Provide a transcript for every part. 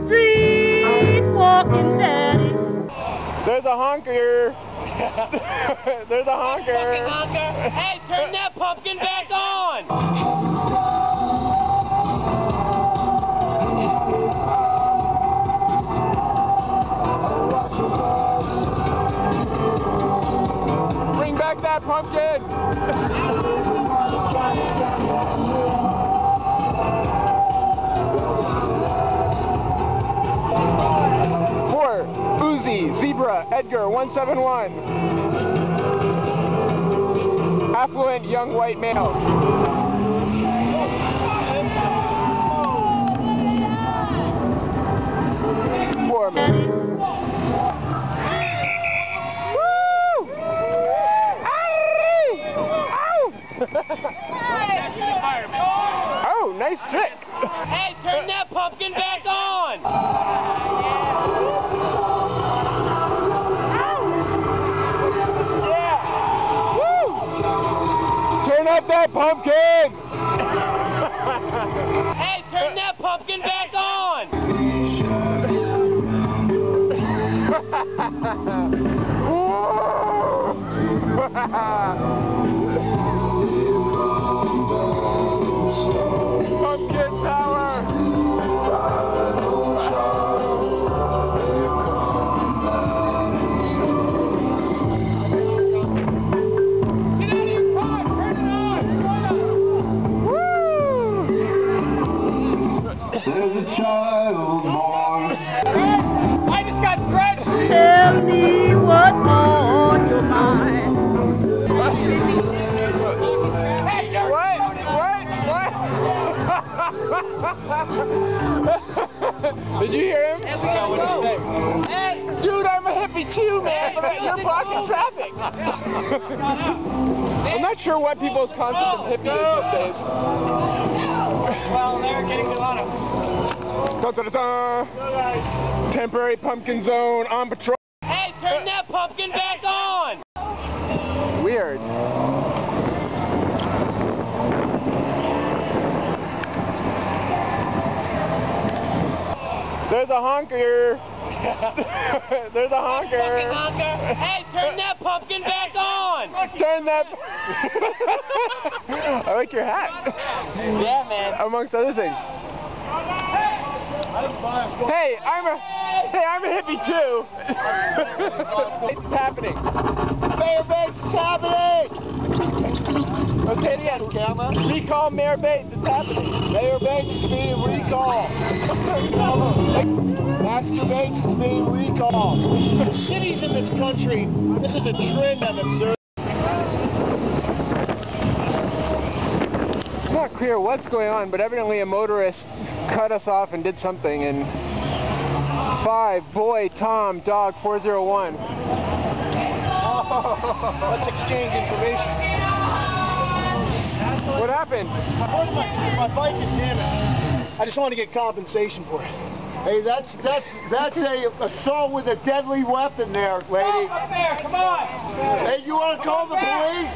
Street walking daddy. There's a honker. There's a honker. Fucking honker. Hey, turn that pumpkin back on. Bring back that pumpkin. Uzi, Zebra, Edgar, 171. Affluent young white male. Poor man. Woo! Oh, nice trick. Hey, turn that pumpkin back on. Turn up that pumpkin! Hey, turn that pumpkin back on! Pumpkin power! There's a child born. I just got stretched! Tell me what's on your mind. Hey, you're What? Did you hear him? Hey! Dude, I'm a hippie too, man, but you're blocking traffic. I'm not sure what people's concept of hippie is these days. Well, they're getting to on it. Da, da, da, da. Temporary pumpkin zone on patrol. Hey, turn that pumpkin back on! Weird. There's a honker. There's a honker. Fucking honker. Hey, turn that pumpkin back on! Turn that. I like your hat. Yeah, man. Amongst other things. Hey, I'm a hippie too. It's happening. Mayor Bates, it's happening! Let's say it again. Camera. Recall Mayor Bates. It's happening. Mayor Bates is being recalled. Master Bates is being recalled. Cities in this country, this is a trend I've observed. It's not clear what's going on, but evidently a motorist cut us off and did something. And 5, boy, Tom, dog, 401. Let's exchange information. What happened? My bike is damaged. I just want to get compensation for it. Hey, that's a assault with a deadly weapon there, lady. Up there, come on! Hey, you want to call the police?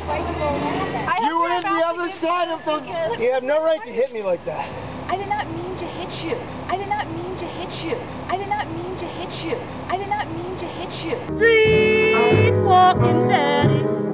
You were in the other side of the... You have no right to hit me like that. I did not mean to hit you. I did not mean to hit you. I did not mean to hit you. I did not mean to hit you. Street walking daddy.